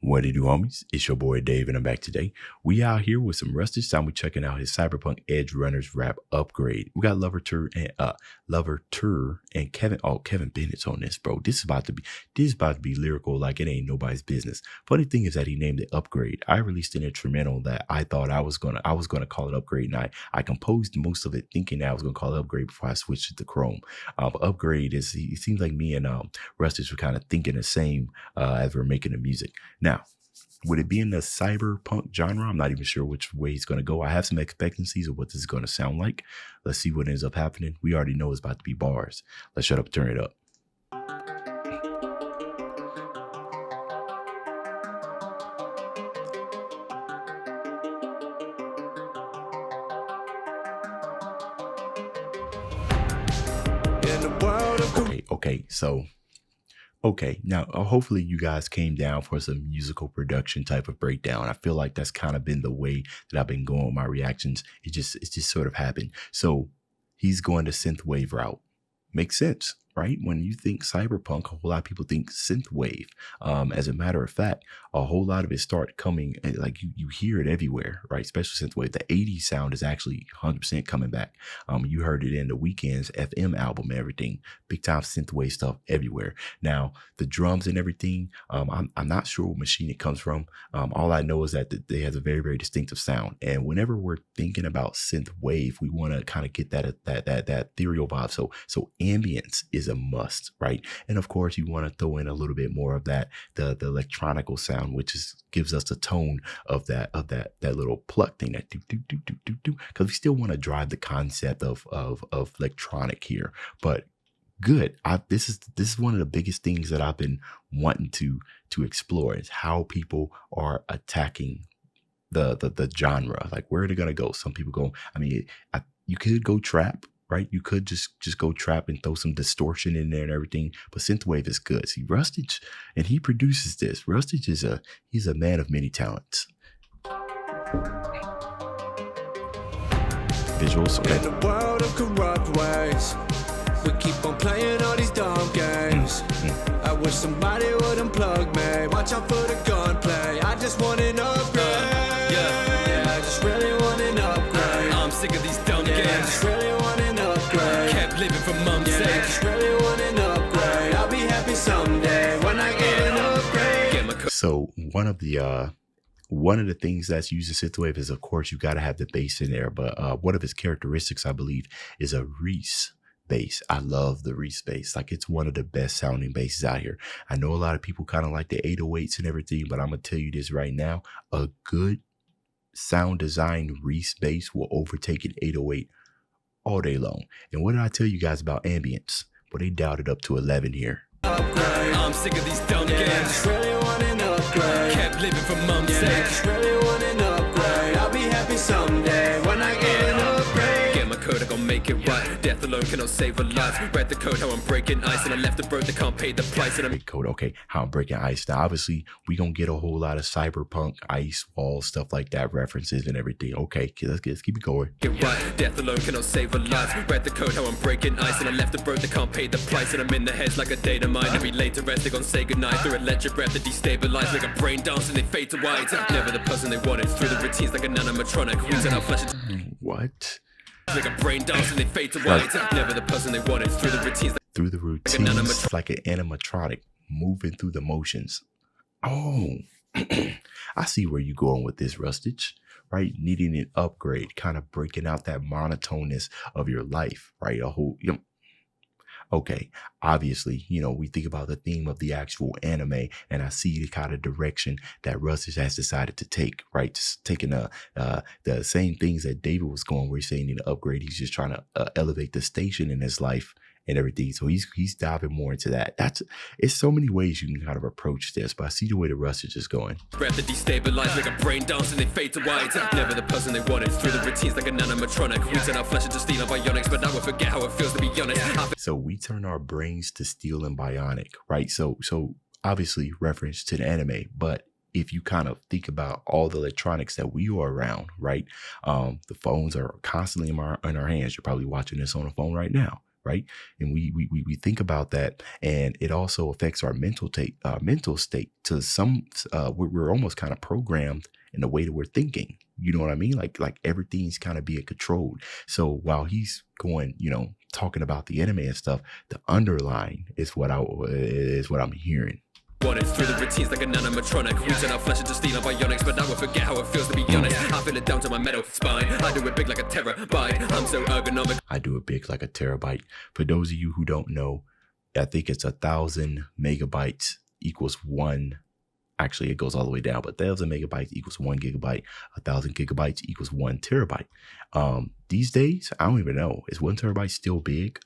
What it do, homies? It's your boy Dave, and I'm back today. We out here with some Rustage. Time we checking out his Cyberpunk EDGERUNNERS rap upgrade. We got Louverture and Kevin Bennett's on this, bro. This is about to be lyrical like it ain't nobody's business. Funny thing is that he named it upgrade. I released an instrumental that I thought I was gonna call it upgrade, and I composed most of it thinking that I was gonna call it upgrade before I switched it to Chrome. But upgrade it seems like me and Rustage were kind of thinking the same as we're making the music. Now, would it be in the cyberpunk genre? I'm not even sure which way he's going to go. I have some expectancies of what this is going to sound like. Let's see what ends up happening. We already know it's about to be bars. Let's shut up and turn it up. Okay, now hopefully you guys came down for some musical production type of breakdown. I feel like that's kind of been the way that I've been going with my reactions. It just sort of happened. So he's going to synthwave route. Makes sense, right? When you think cyberpunk, a whole lot of people think synthwave. As a matter of fact, a whole lot of it start coming, like you hear it everywhere, right? Especially synthwave. The 80s sound is actually 100% coming back. You heard it in the Weeknd's FM album and everything. Big time synthwave stuff everywhere. Now, the drums and everything, I'm not sure what machine it comes from. All I know is that they have a very, very distinctive sound. And whenever we're thinking about synthwave, we want to kind of get that ethereal vibe. So ambience is a must, right? And of course, you want to throw in a little bit more of that, the electronical sound, which gives us the tone of that little pluck thing, that do, because we still want to drive the concept of electronic here. But good. This is one of the biggest things that I've been wanting to explore, is how people are attacking the genre. Like, where are they gonna go? Some people go, I mean, you could go trap, right? You could just go trap and throw some distortion in there and everything, but synthwave is good. See, Rustage, and he produces this. Rustage he's a man of many talents. Visuals, okay. In the world of corrupt ways, we keep on playing all these dumb games. I wish somebody would unplug me. Watch out for the gunplay. I just want an upgrade. Yeah, I just really want an upgrade. I'm sick of these dumb games. I just really want an upgrade. Kept living for mom's sake. I just really want an upgrade. I'll be happy someday when I get an upgrade. So one of the things that's used in synthwave is, of course, you got to have the bass in there. But one of its characteristics, I believe, is a Reese bass. I love the Reese bass. Like, it's one of the best sounding basses out here. I know a lot of people kind of like the 808s and everything, but I'm gonna tell you this right now: a good sound design Reese bass will overtake an 808 all day long. And what did I tell you guys about ambience? Well, they dialed it up to 11 here. Upgrade. I'm sick of these dumb games. I just really want an upgrade. Kept living for mom's sake. I just really want an upgrade. I'll be happy someday when I get an upgrade. Get my code, I gon' make it right. Death alone cannot save a life. Read the code, how I'm breaking ice, and I left the broke that can't pay the price. And I'm code, okay, how I'm breaking ice. Now, obviously, we gonna get a whole lot of cyberpunk, ice walls, stuff like that, references and everything. Okay, let's keep it going. Get right. Death alone cannot save a life. Read the code, how I'm breaking ice, and I left the broke that can't pay the price. And I'm in the heads like a dynamite. And we later rest, they gon' say goodnight through electric breath that destabilize, like a brain dance and they fade to white. Never the person they wanted, through the routines like a nanomatronic. We turn our flesh into what? Like a brain dance and they fade to white. Never the person they wanted, through the routines like an animatronic, moving through the motions. Oh, I see where you're going with this, Rustage, right? Needing an upgrade, kind of breaking out that monotoneness of your life, right? A whole, okay, obviously, we think about the theme of the actual anime, and I see the kind of direction that Rustage has decided to take, right? Just taking the same things that David was going, where he's saying in the upgrade, he's just trying to elevate the station in his life and everything. So he's diving more into that. It's so many ways you can kind of approach this, but I see the way the Rustage is going. Breath that destabilize, like a brain dance and they fade to white. Never the person they wanted, through the routines like a nanomatronic. We turn our flesh into steel and bionics, but now we forget how it feels to be honest. So we turn our brains to steel and bionic, right? So obviously reference to the anime, but if you kind of think about all the electronics that we are around, right? The phones are constantly in our hands. You're probably watching this on a phone right now, right? And we think about that, and it also affects our mental state. To some, we're almost kind of programmed in the way that we're thinking. You know what I mean? Like everything's kind of being controlled. So while he's going, talking about the enemy and stuff, the underlying is what I'm hearing. Want it through the routines like an animatronic. We turn our flesh into steel and bionics, but now I forget how it feels to be honest. I feel it down to my metal spine. I do it big like a terabyte. I'm so ergonomic. I do it big like a terabyte. For those of you who don't know, I think it's 1,000 megabytes equals one. Actually, it goes all the way down, but 1,000 megabytes equals 1 gigabyte. 1,000 gigabytes equals 1 terabyte. These days, I don't even know. Is 1 terabyte still big?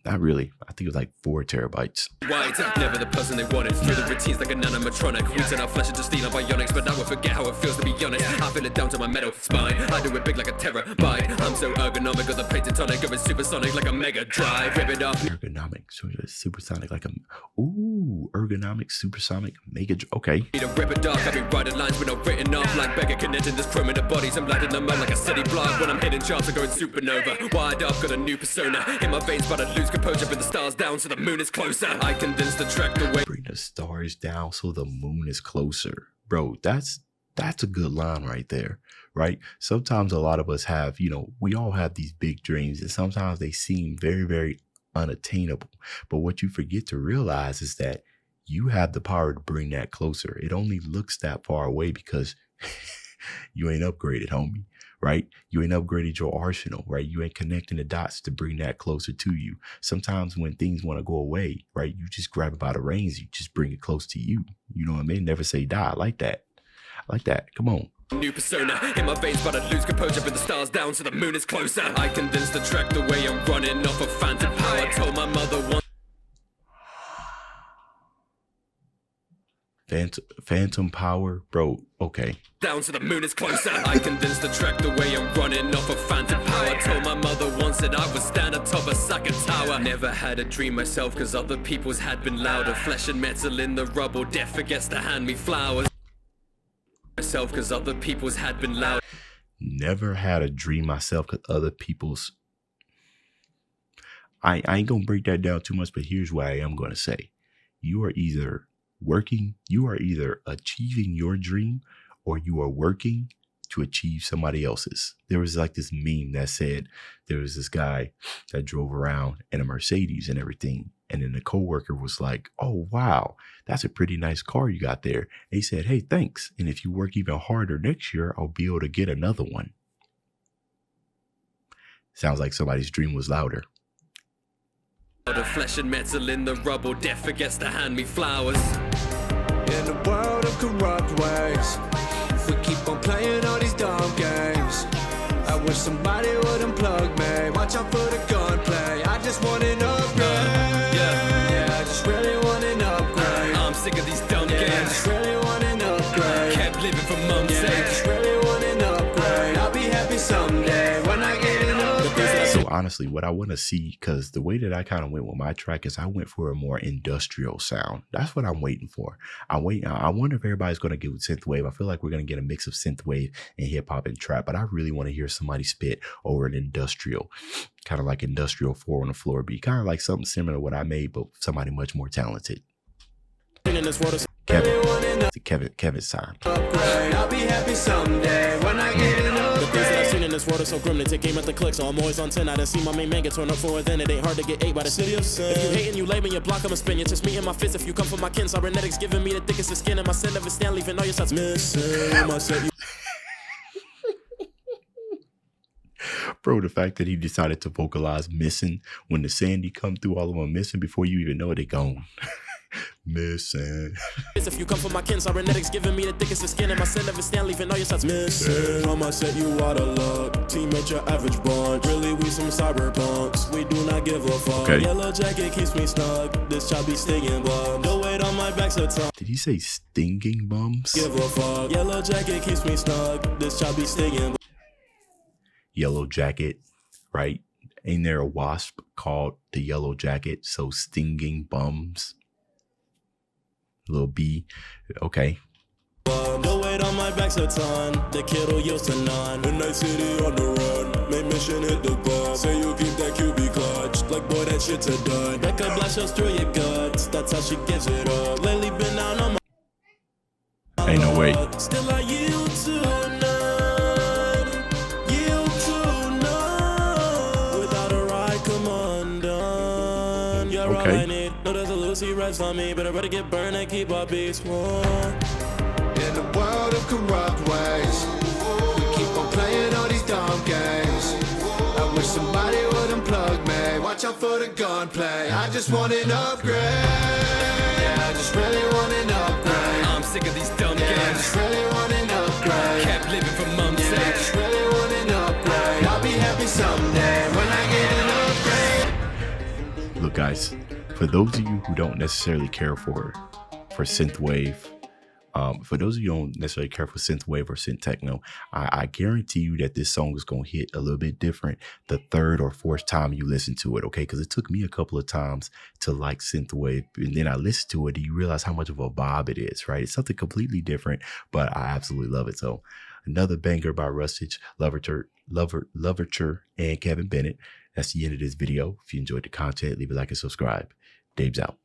Not really. I think it was like 4 terabytes. White, never the person they wanted. Through the routines like an animatronic. We turn our flesh into steel and bionics, but now I forget how it feels to be honest. I feel it down to my metal spine. I do it big like a terabyte. I'm so ergonomic with the plated tonic. Going supersonic like a mega drive. Rip it up. Ergonomic, so supersonic like a ergonomic, supersonic, mega. Okay. Need a rip it up. I've been writing lines with no written off. Like beggar connecting this criminal bodies. I'm lighting them up like a city block. When I'm hitting charts, I'm going supernova. Wired up, got a new persona. In my veins, but I lose composure. Bring the stars down so the moon is closer. I condense the track the way. Bring the stars down so the moon is closer. Bro, that's a good line right there, right? Sometimes a lot of us have, we all have these big dreams, and sometimes they seem very, very unattainable. But what you forget to realize is that you have the power to bring that closer. It only looks that far away because you ain't upgraded, homie. Right? You ain't upgraded your arsenal, right? You ain't connecting the dots to bring that closer to you. Sometimes when things want to go away, right? You just grab it by the reins. You just bring it close to you. You know what I mean? Never say die. I like that. Come on. New persona in my veins, but I lose composure. Bring the stars down so the moon is closer. I condense the track the way I'm running off of phantom power. I told my mother once. Phantom power, bro. Okay. Down so the moon is closer. I condense the track the way I'm running off of phantom power. I told my mother once that I would stand atop a second tower. Never had a dream myself, cause other people's had been louder. Flesh and metal in the rubble. Death forgets to hand me flowers. Myself, cause other people's had been louder. Never had a dream myself, cause other people's. I ain't gonna break that down too much, but here's what I am gonna say. You are either achieving your dream, or you are working to achieve somebody else's. There was like this meme that said there was this guy that drove around in a Mercedes and everything. And then the coworker was like, "Oh, wow, that's a pretty nice car you got there." And he said, "Hey, thanks. And if you work even harder next year, I'll be able to get another one." Sounds like somebody's dream was louder. The flesh and metal in the rubble. Death forgets to hand me flowers. In a world of corrupt ways, we keep on playing all these dumb games. I wish somebody would unplug me. Watch out for the gunplay. I just want an upgrade. Yeah, I just really want an upgrade. I'm sick of these dumb I games. just really want an upgrade. Kept living for mum's I sake. just really want an upgrade. I'll be happy someday when I get an upgrade. So honestly, what I want to see, because the way that I kind of went with my track is I went for a more industrial sound. That's what I'm waiting for. I wonder if everybody's going to get with synthwave. I feel like we're going to get a mix of synthwave and hip hop and trap, but I really want to hear somebody spit over an industrial, kind of like industrial 4 on the floor beat, kind of like something similar to what I made, but somebody much more talented. Kevin's time. Upgrade. I'll be happy someday when I get an upgrade. The things that I've seen in this world are so grim, they take aim at the click, so I'm always on 10. I done seen my main man get torn up for it, then it ain't hard to get ate by the city of sin. If you hating, you lame, and you block, I'ma spin you. Just me and my fist, if you come for my kin, cybernetics giving me the thickest of skin, and my sin of a stand, leaving all your shots missing. I said you. Bro, the fact that he decided to vocalize missing when the Sandy come through, all of them missing before you even know it, they gone. Missing. If you come for my kin, cybernetics giving me the thickest of skin, and my sin of a stand, leaving all your shots missing. I'ma set you out of luck. Teammate your average bunch. Really, we some cyberpunks. We do not give a fuck. Okay. Yellow jacket keeps me snug. This child be stinging bum. The weight on my back's a ton. Did he say stinging bums? Give a fuck. Yellow jacket keeps me snug. This child be stinging. Yellow jacket, right? Ain't there a wasp called the yellow jacket? So stinging bums. Little B. Okay. The weight on my my back's a ton. The kid'll used to none. Midnight City on the run. Main mission hit the gun. Say you keep that QB clutch. Like boy, that shit's a dud. That could blast us through your guts. That's how she gives it up. Lately been down on my. Ain't no way. Still I yield to none. Yield to none. Without a ride, come undone. You're all I need. No, there's a Lucy rest on me. Better get burned and keep our beats warm. In a world of corrupt ways, we keep on playing all these dumb games. I wish somebody would unplug me. Watch out for the gunplay. I just want an upgrade. Yeah, I just really want an upgrade. I'm sick of these dumb Yeah, I games. just really want an upgrade. Kept living for mum's Yeah, I sake. just really want an upgrade. I'll be happy someday when I get an upgrade. Look, guys, for those of you who don't necessarily care for synthwave, for those of you who don't necessarily care for synthwave or synth techno, I guarantee you that this song is going to hit a little bit different the third or fourth time you listen to it, okay? Because it took me a couple of times to like synthwave, and then I listened to it and you realize how much of a bob it is, right? It's something completely different, but I absolutely love it. So another banger by Rustage, Louverture, and Kevin Bennett. That's the end of this video. If you enjoyed the content, leave a like and subscribe. Dave's out.